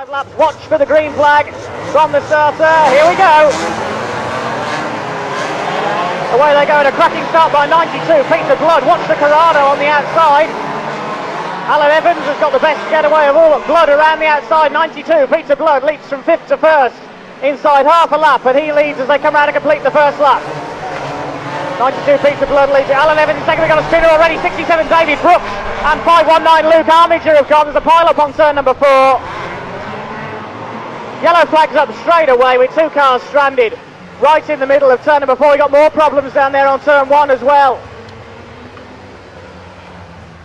5 laps, watch for the green flag from the starter. Here we go. Away they go in a cracking start by 92, Peter Blood. Watch the Corrado on the outside. Alan Evans has got the best getaway of all. Blood around the outside, 92. Peter Blood leaps from 5th to 1st. Inside half a lap, and he leads as they come round to complete the first lap. 92 Peter Blood leads it. Alan Evans in second. We've got a spinner already. 67 David Brooks and 519 Luke Armiger have gone. There's a pile-up on turn number 4. Yellow flags up straight away with 2 cars stranded right in the middle of turn number 4. We've got more problems down there on turn 1 as well.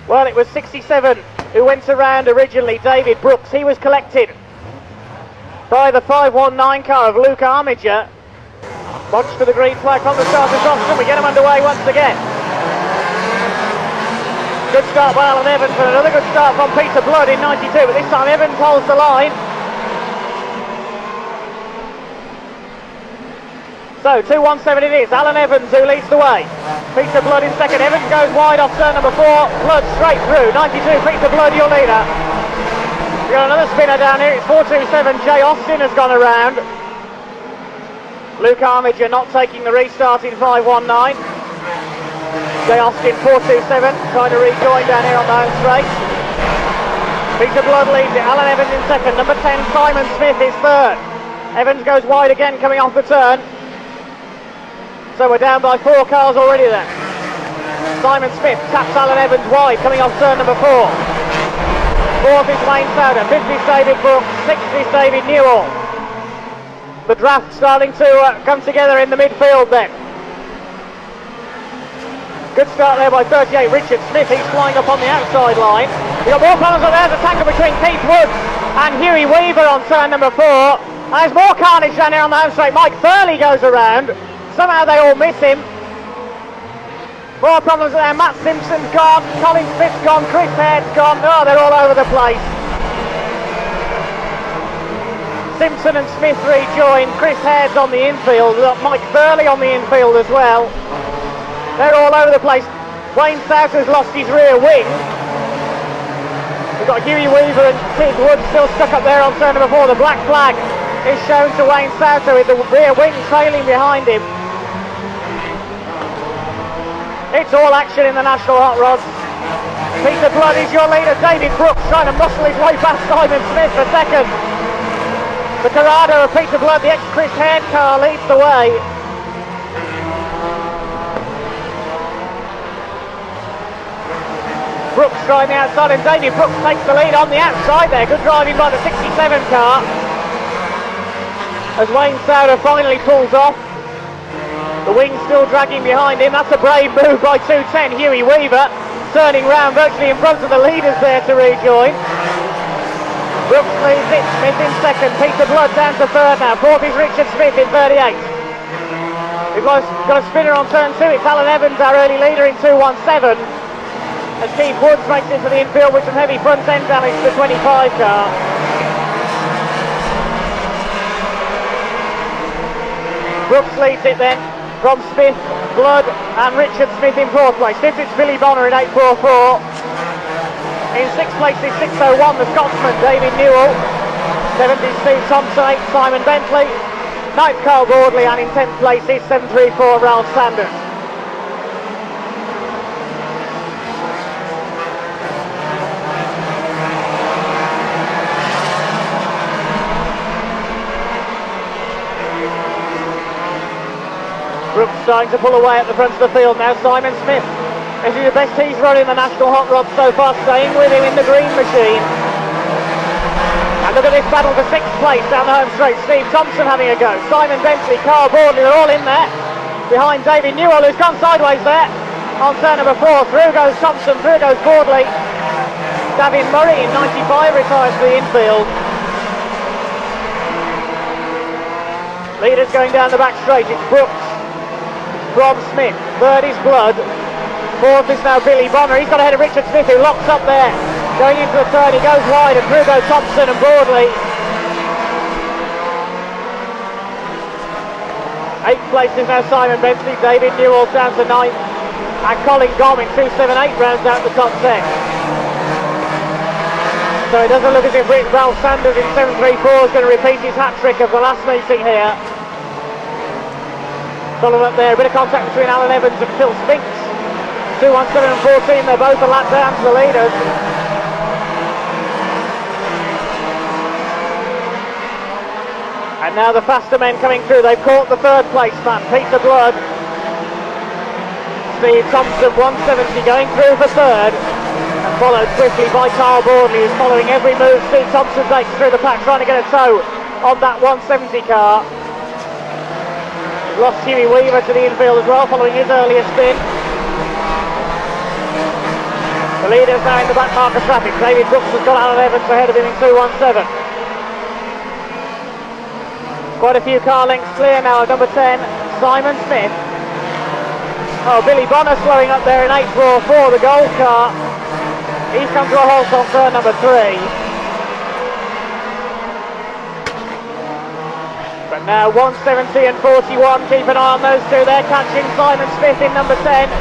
Well, it was 67 who went around originally, David Brooks. He was collected by the 519 car of Luke Armiger. Watch for the green flag from the starter's option. We get him underway once again. Good start by Alan Evans, and another good start from Peter Blood in 92, but this time Evans holds the line. So 2-1-7 it is. Alan Evans who leads the way. Peter Blood in second. Evans goes wide off turn number 4. Blood straight through. 92 Peter Blood, your leader. We've got another spinner down here. It's 427. Jay Austin has gone around. Luke Armiger not taking the restart in 519. Jay Austin 427 trying to rejoin down here on the home straight. Peter Blood leads it. Alan Evans in second. Number 10 Simon Smith is third. Evans goes wide again coming off the turn. So we're down by 4 cars already then. Simon Smith taps Alan Evans wide coming off turn number 4. 4th is Wayne Souder, 5th is David Brooks, 6th is David Newell. The draft starting to come together in the midfield then. Good start there by 38 Richard Smith. He's flying up on the outside line. We've got more problems, but there's a tangle between Keith Woods and Huey Weaver on turn number 4. And there's more carnage down here on the home straight. Mike Thurley goes around. Somehow they all miss him. More problems there. Matt Simpson's gone. Colin Smith's gone. Chris Head's gone. Oh, they're all over the place. Simpson and Smith rejoin. Chris Head's on the infield. We've got Mike Thurley on the infield as well. They're all over the place. Wayne Souter's lost his rear wing. We've got Huey Weaver and Keith Woods still stuck up there on turn number 4. The black flag is shown to Wayne Souter with the rear wing trailing behind him. It's all action in the National Hot Rods. Peter Blood is your leader. David Brooks trying to muscle his way past Simon Smith for second. The Corrado of Peter Blood, the ex-Chris Head car, leads the way. Brooks trying the outside, and David Brooks takes the lead on the outside there. Good driving by the 67 car. As Wayne Souder finally pulls off. The wing's still dragging behind him. That's a brave move by 210 Huey Weaver, turning round virtually in front of the leaders there to rejoin. Brooks leads it, Smith in second, Peter Blood down to third now. 4th is Richard Smith in 38. We've got a spinner on turn 2. It's Alan Evans, our early leader in 2-1-7. As Keith Woods makes it to the infield with some heavy front end damage to the 25 car. Brooks leads it then from Smith, Blood and Richard Smith in 4th place. 5th it's Billy Bonner in 844. In 6th place is 601 the Scotsman David Newell. 7th is Steve Thompson, 8th Simon Bentley. 9th Carl Gordley, and in 10th place is 734 Ralph Sanders. Brooks starting to pull away at the front of the field now. Simon Smith, this is the best he's run in the National Hot Rod so far, staying with him in the green machine. And look at this battle for 6th place down the home straight. Steve Thompson having a go. Simon Bentley, Carl Bordley, they're all in there. Behind David Newell, who's gone sideways there. On turn number 4, through goes Thompson, through goes Bordley. Davin Murray in 95 retires to the infield. Leaders going down the back straight, it's Brooks from Smith, 3rd is Blood, 4th is now Billy Bonner. He's got ahead of Richard Smith, who locks up there. Going into the turn, he goes wide, and through go Thompson and Bordley. 8th place is now Simon Bentley. David Newell down to 9th, and Colin Gomm in 278 rounds out the top 10. So it doesn't look as if Ralph Sanders in 734 is going to repeat his hat-trick of the last meeting here. Following up there, a bit of contact between Alan Evans and Phil Spinks. 2:17 and 14, they're both a lap down to the leaders. And now the faster men coming through, they've caught the third place man, Peter Blood. Steve Thompson, 170, going through for third. And followed swiftly by Carl Boardley, who's following every move Steve Thompson makes through the pack, trying to get a toe on that 170 car. Lost Hughie Weaver to the infield as well, following his earlier spin. The leader's now in the back mark of traffic. David Brooks has got Alan Evans ahead of him in 2:17. Quite a few car lengths clear now of number 10, Simon Smith. Oh, Billy Bonner slowing up there in 8:4, the gold car. He's come to a halt on turn number 3. But now 170 and 41, keep an eye on those two. They're catching Simon Smith in number 10.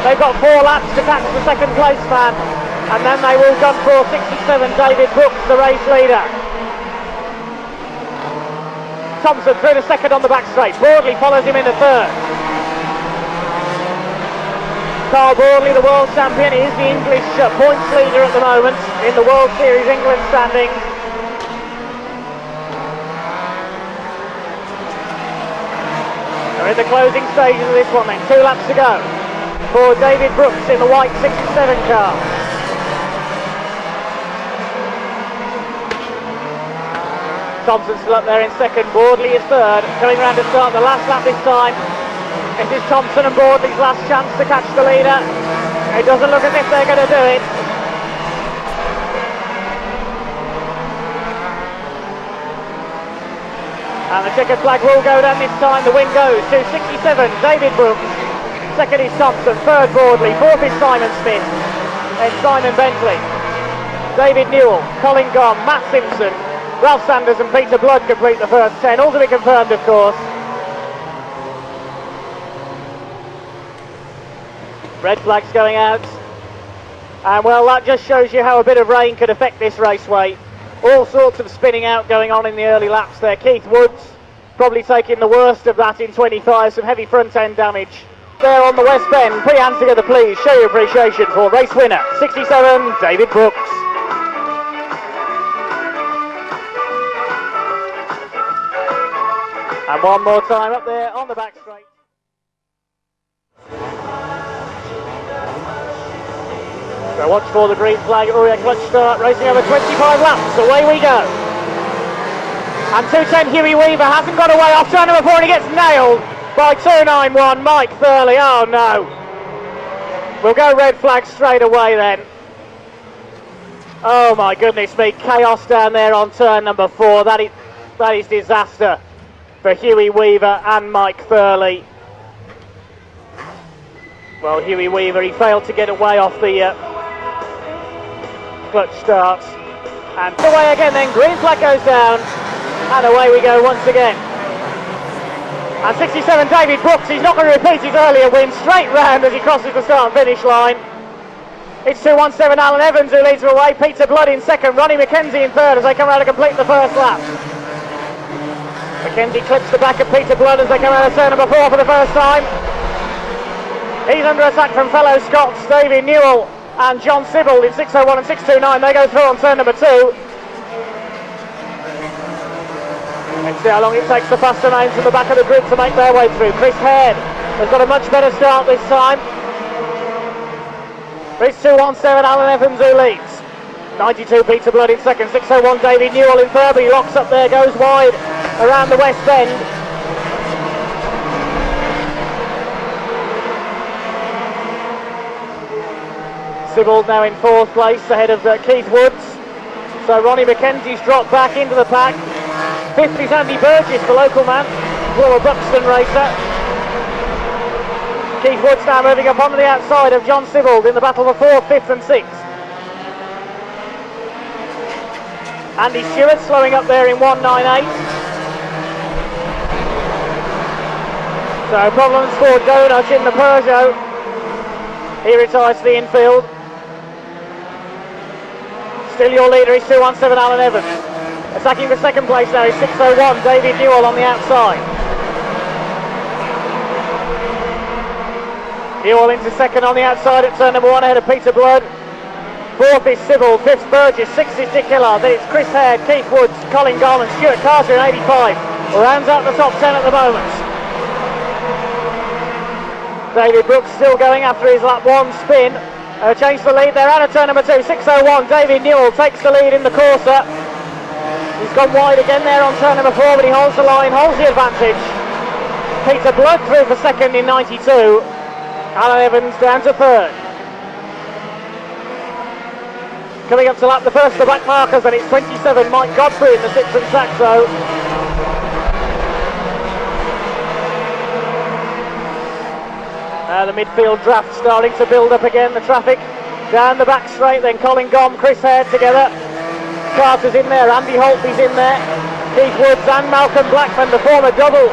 They've got 4 laps to catch the second place man. And then they will gun for 67, David Brooks, the race leader. Thompson through to second on the back straight. Boardley follows him in the third. Carl Boardley, the world champion, is the English points leader at the moment in the World Series England standings. We're in the closing stages of this one then. 2 laps to go for David Brooks in the white 67 car. Thompson's still up there in second, Boardley is third, coming round to start the last lap this time. This is Thompson and Boardley's last chance to catch the leader. It doesn't look as if they're going to do it. And the checkered flag will go down this time. The win goes to 67, David Brooks. Second is Thompson, third Boardley, fourth is Simon Smith, then Simon Bentley, David Newell, Colin Gom, Matt Simpson, Ralph Sanders and Peter Blood complete the first 10, all to be confirmed of course. Red flags going out. And well, that just shows you how a bit of rain could affect this raceway. All sorts of spinning out going on in the early laps there. Keith Woods probably taking the worst of that in 25, some heavy front end damage. There on the West Bend, put your hands together please, show your appreciation for race winner, 67, David Brooks. And one more time up there on the back straight. So watch for the green flag. Oh yeah, clutch start, racing over 25 laps. Away we go. And 210 Hughie Weaver hasn't got away off turn number 4 and he gets nailed by 291 Mike Thurley. Oh no. We'll go red flag straight away then. Oh my goodness me, chaos down there on turn number 4. That is disaster for Hughie Weaver and Mike Thurley. Well, Hughie Weaver, he failed to get away off the clutch starts. And away again then, green flag goes down. And away we go once again. And 67 David Brooks, he's not going to repeat his earlier win, straight round as he crosses the start and finish line. It's 217 Alan Evans who leads the way, Peter Blood in second, Ronnie McKenzie in third as they come around to complete the first lap. McKenzie clips the back of Peter Blood as they come around to turn number 4 for the first time. He's under attack from fellow Scots, David Newell and John Sibbald in 601 and 629. They go through on turn number 2. Let's see how long it takes the faster names from the back of the grid to make their way through. Chris Head has got a much better start this time. It's 217 Alan Evans who leads. 92 Peter Blood in second, 601 David Newell in third, but he locks up there, goes wide around the West Bend. Sibbald now in fourth place ahead of Keith Woods. So Ronnie McKenzie's dropped back into the pack. Fifth is Andy Burgess, the local man, former Buxton racer. Keith Woods now moving up onto the outside of John Sibbald in the battle for 4th, 5th and 6th. Andy Stewart slowing up there in 198. So problems for Donut in the Peugeot. He retires to the infield. Still your leader is 217 Alan Evans. Attacking for second place now is 601 David Newell on the outside. Newell into second on the outside at turn number 1 ahead of Peter Blood. Fourth is Sybil, fifth Burgess, sixth is Dick Hillard, then it's Chris Hare, Keith Woods, Colin Garland, Stuart Carter in 85. Rounds out the top 10 at the moment. David Brooks still going after his lap 1 spin. Changed the lead there out of turn number 2, 601. David Newell takes the lead in the Corsa. He's gone wide again there on turn number 4, but he holds the line, holds the advantage. Peter Blood through for second in 92. Alan Evans down to third. Coming up to lap the first of the back markers, and it's 27 Mike Godfrey in the Citroen Saxo. The midfield draft starting to build up again, the traffic down the back straight, then Colin Gom, Chris Hare together. Carter's in there, Andy Holtby's in there, Keith Woods and Malcolm Blackman, the former double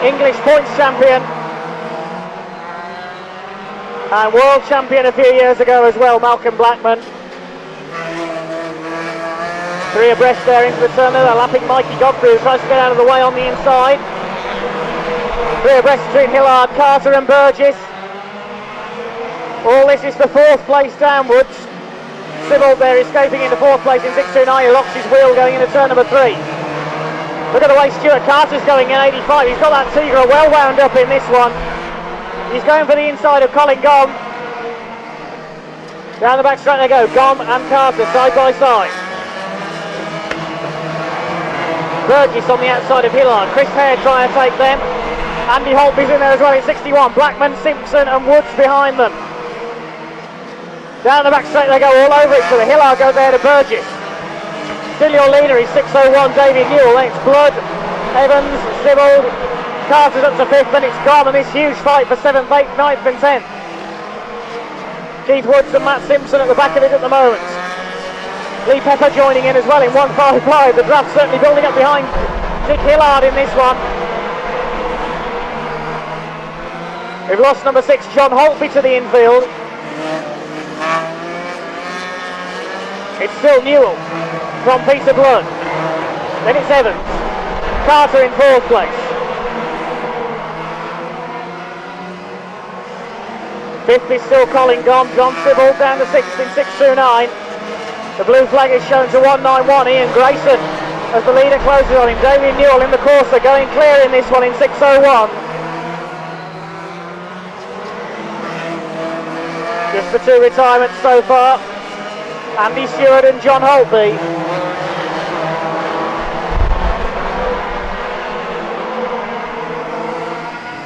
English points champion and world champion a few years ago as well, Malcolm Blackman. 3 abreast there into the turn. They're lapping Mikey Godfrey, who tries to get out of the way on the inside. 3 abreast between Hillard, Carter and Burgess. All this is for 4th place downwards. Sybil there escaping into 4th place in 629. He locks his wheel going into turn number 3. Look at the way Stuart Carter's going in 85. He's got that Tigra well wound up in this one. He's going for the inside of Colin Gom. Down the back straight they go, Gom and Carter side by side. Burgess on the outside of Hillard. Chris Hare trying to take them. Andy Holtby's in there as well in 61. Blackman, Simpson and Woods behind them. Down the back straight they go, all over it to the Hillard goes there to Burgess. Still your leader is 601 David Newell. Then it's Blood, Evans, Sybil, Carter's up to 5th, and it's Gom, and this huge fight for 7th, 8th, 9th and 10th. Keith Woods and Matt Simpson at the back of it at the moment. Lee Pepper joining in as well in 155. The draft certainly building up behind Dick Hillard in this one. We've lost number 6, John Holtby, to the infield. It's still Newell from Peter Blood. Then it's Evans. Carter in 4th place. 5th is still Colin Gom. John Sybil down to 6th in 629. The blue flag is shown to 191, Ian Grayson, as the leader closes on him. David Newell in the Corsa going clear in this one in 601. Just the 2 retirements so far, Andy Stewart and John Holtby.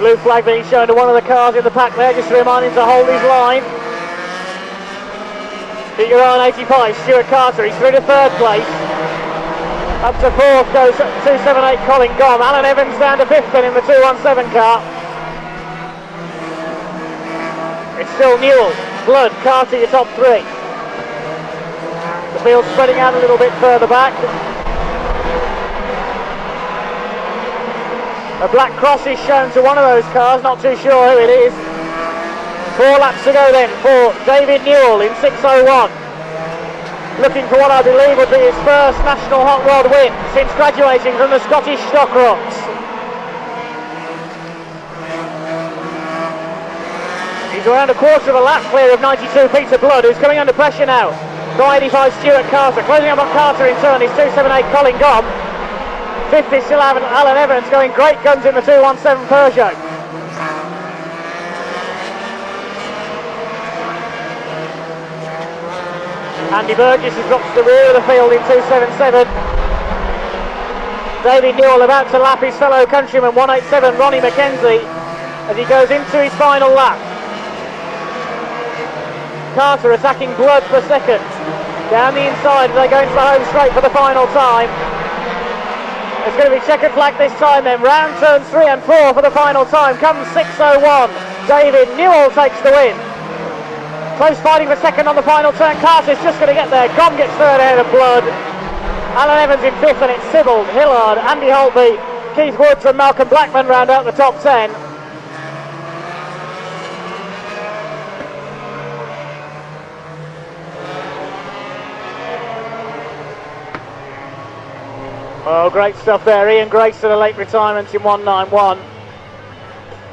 Blue flag being shown to one of the cars in the pack there, just to remind him to hold his line. Keep your eye on 85, Stuart Carter, he's through to 3rd place. Up to 4th goes 278 Colin Gom. Alan Evans down to 5th then in the 217 car. It's still Newell, Blood, Carter your top 3. The field spreading out a little bit further back. A black cross is shown to one of those cars, not too sure who it is. 4 laps to go then for David Newell in 601. Looking for what I believe would be his first national hot rod win since graduating from the Scottish Stock Rods. He's around a quarter of a lap clear of 92 Peter Blood, who's coming under pressure now from 85 Stuart Carter. Closing up on Carter in turn is 278 Colin Gom. 5th is still Alan Evans, going great guns in the 217 Peugeot. Andy Burgess has dropped to the rear of the field in 277. David Newell about to lap his fellow countryman 187 Ronnie McKenzie as he goes into his final lap. Carter attacking Blood for second. Down the inside, they go into the home straight for the final time. It's going to be checkered flag this time then. Round turns 3 and 4 for the final time. Comes 601. David Newell takes the win. Close fighting for second on the final turn. Carter's just going to get there. Gom gets 3rd ahead of Blood. Alan Evans in 5th, and it's Sybil, Hillard, Andy Holtby, Keith Woods and Malcolm Blackman round out the top 10. Oh, great stuff there. Ian Grayson, a late retirement in 191.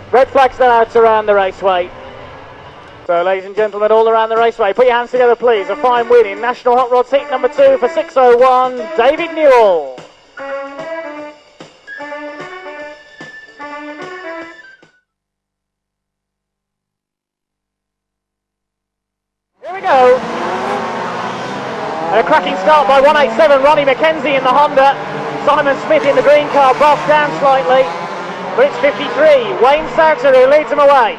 Red flags now out around the raceway. So, ladies and gentlemen, all around the raceway, put your hands together, please. A fine win in National Hot Rods heat number 2 for 601, David Newell. Here we go. And a cracking start by 187, Ronnie McKenzie in the Honda. Simon Smith in the green car, bogged down slightly. But it's 53. Wayne Sauter who leads them away.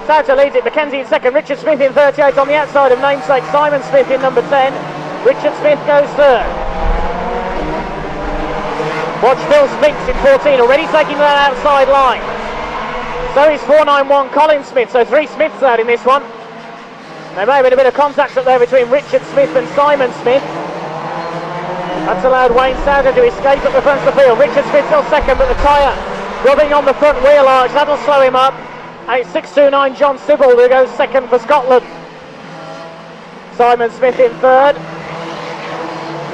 Sauter leads it, McKenzie in second, Richard Smith in 38 on the outside of namesake Simon Smith in number 10. Richard Smith goes third. Watch Phil Spinks in 14, already taking that outside line. So is 491 Colin Smith, so 3 Smiths out in this one. There may have been a bit of contact up there between Richard Smith and Simon Smith. That's allowed Wayne Sauter to escape at the front of the field. Richard Smith still second, but the tyre rubbing on the front wheel arch, that'll slow him up. And it's 629 John Sibbald who goes second for Scotland. Simon Smith in third.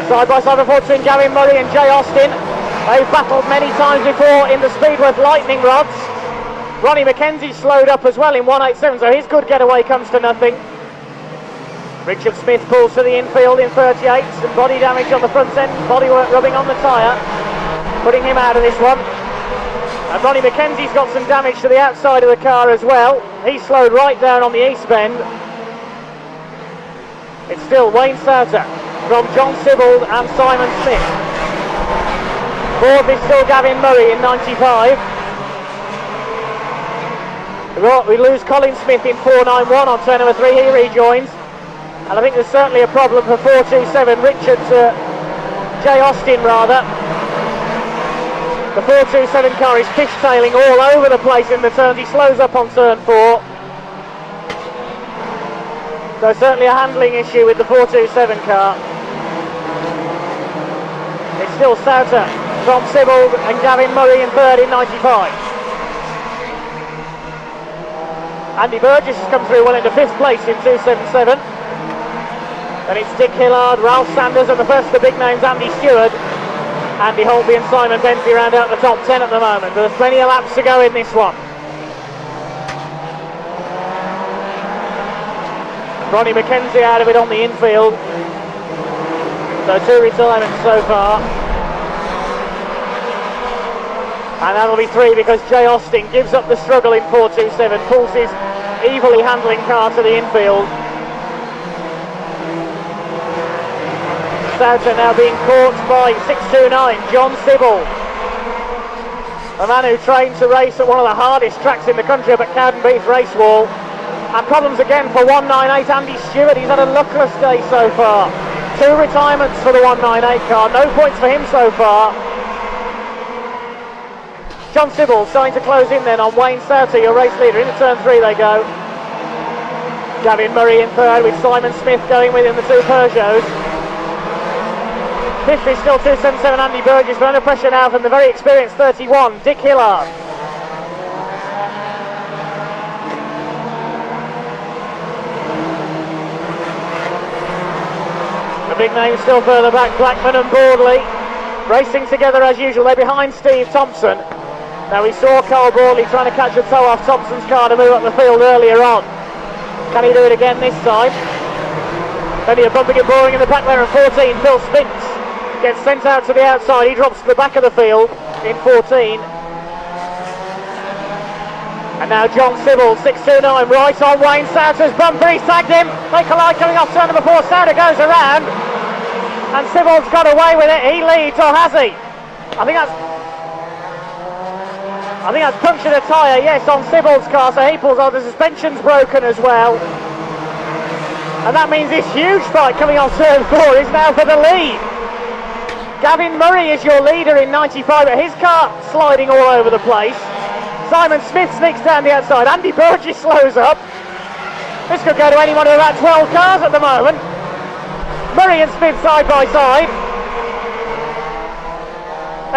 Side by side before between Gavin Murray and Jay Austin. They've battled many times before in the Speedworth Lightning rods. Ronnie McKenzie slowed up as well in 187, so his good getaway comes to nothing. Richard Smith pulls to the infield in 38, some body damage on the front end, bodywork rubbing on the tyre, putting him out of this one. And Ronnie McKenzie's got some damage to the outside of the car as well. He slowed right down on the east bend. It's still Wayne Sauter from John Sibbald and Simon Smith. Fourth is still Gavin Murray in 95. We lose Colin Smith in 491 on turn number 3, he rejoins. And I think there's certainly a problem for 427, Jay Austin rather. The 427 car is fishtailing all over the place in the turns. He slows up on turn 4. So certainly a handling issue with the 427 car. It's still Sauter from Sibbald and Gavin Murray in third in 95. Andy Burgess has come through well into 5th place in 277. And it's Dick Hillard, Ralph Sanders, and the first of the big names, Andy Stewart. Andy Holtby and Simon Bentley round out the top 10 at the moment. There's plenty of laps to go in this one. Ronnie McKenzie out of it on the infield. So 2 retirements so far. And that'll be 3 because Jay Austin gives up the struggle in 427, pulls his evilly handling car to the infield. Sauter now being caught by 629 John Sibbald, a man who trained to race at one of the hardest tracks in the country up at Cowdenbeath Racewall. And problems again for 198 Andy Stewart. He's had a luckless day so far. 2 retirements for the 198 car, no points for him so far. John Sibbald starting to close in then on Wayne Sauter, your race leader. Into turn 3 they go. Gavin Murray in third with Simon Smith going within the 2 Peugeots. 5th is still 277 Andy Burgess, but under pressure now from the very experienced 31 Dick Hillard. The big names still further back, Blackman and Boardley racing together as usual. They're behind Steve Thompson. Now we saw Carl Boardley trying to catch a toe off Thompson's car to move up the field earlier on. Can he do it again this time? Only a bumping and boring in the back there at 14. Phil Spinks gets sent out to the outside. He drops to the back of the field in 14. And now John Sibbald, 629, right on Wayne Sauter's bumper. He's tagged him. They collide coming off turn number 4. Sauter goes around. And Sibbald's got away with it. He leads, or has he? I think that's punctured a tyre, yes, on Sibbald's car. So he pulls off. The suspension's broken as well. And that means this huge fight coming off turn 4 is now for the lead. Gavin Murray is your leader in 95, but his car sliding all over the place. Simon Smith sneaks down the outside. Andy Burgess slows up. This could go to any one of about 12 cars at the moment. Murray and Smith side by side.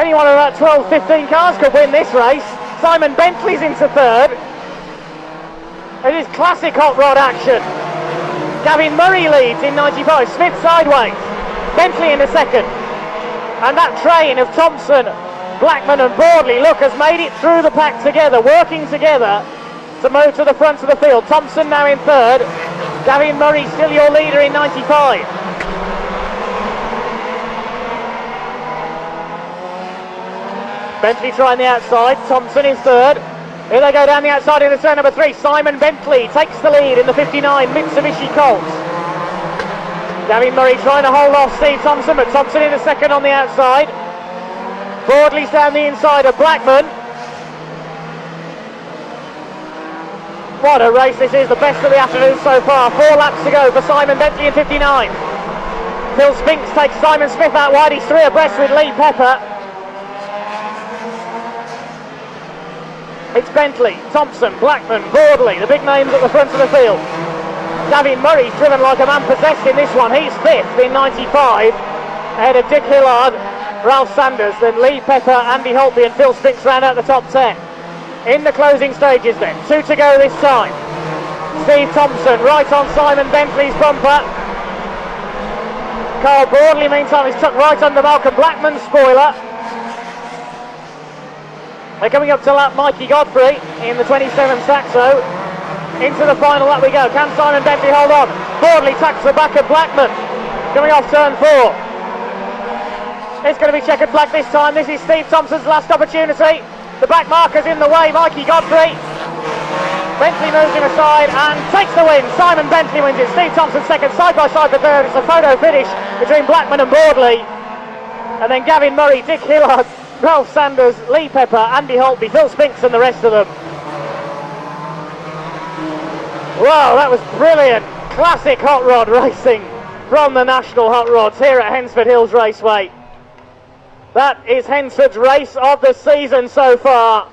Any one of about 12, 15 cars could win this race. Simon Bentley's into third. It is classic hot rod action. Gavin Murray leads in 95. Smith sideways. Bentley into second. And that train of Thompson, Blackman and Boardley, look, has made it through the pack together, working together to move to the front of the field. Thompson now in third. Gavin Murray still your leader in 95. Bentley trying the outside. Thompson is third. Here they go down the outside into turn number 3. Simon Bentley takes the lead in the 59 Mitsubishi Colts. Gavin Murray trying to hold off Steve Thompson, but Thompson in the second on the outside. Boardley's down the inside of Blackman. What a race this is, the best of the afternoon so far. 4 laps to go for Simon Bentley in 59. Phil Spinks takes Simon Smith out wide. He's 3 abreast with Lee Pepper. It's Bentley, Thompson, Blackman, Boardley, the big names at the front of the field. Gavin Murray's driven like a man possessed in this one. He's 5th in 95, ahead of Dick Hillard, Ralph Sanders, then Lee Pepper, Andy Holtby and Phil Spinks round out the top 10. In the closing stages then, 2 to go this time. Steve Thompson right on Simon Bentley's bumper. Carl Boardley meantime is tucked right under Malcolm Blackman's spoiler. They're coming up to lap Mikey Godfrey in the 27 Saxo. Into the final lap we go. Can Simon Bentley hold on? Boardley tacks the back of Blackman. Coming off turn 4. It's going to be checkered flag this time. This is Steve Thompson's last opportunity. The back marker's in the way, Mikey Godfrey. Bentley moves him aside and takes the win. Simon Bentley wins it. Steve Thompson second, side by side for third. It's a photo finish between Blackman and Boardley. And then Gavin Murray, Dick Hillard, Ralph Sanders, Lee Pepper, Andy Holtby, Phil Spinks and the rest of them. Wow, that was brilliant. Classic hot rod racing from the National Hot Rods here at Hednesford Hills Raceway. That is Hednesford's race of the season so far.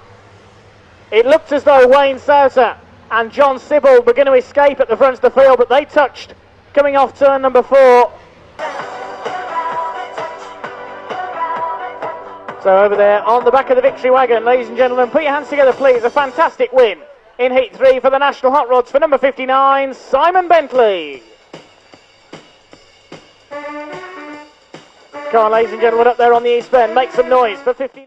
It looked as though Wayne Souter and John Sibbald were going to escape at the front of the field, but they touched coming off turn number 4. So over there on the back of the victory wagon, ladies and gentlemen, put your hands together please. A fantastic win in Heat 3 for the National Hot Rods for number 59, Simon Bentley. Come on ladies and gentlemen, up there on the East Bend, make some noise for 50.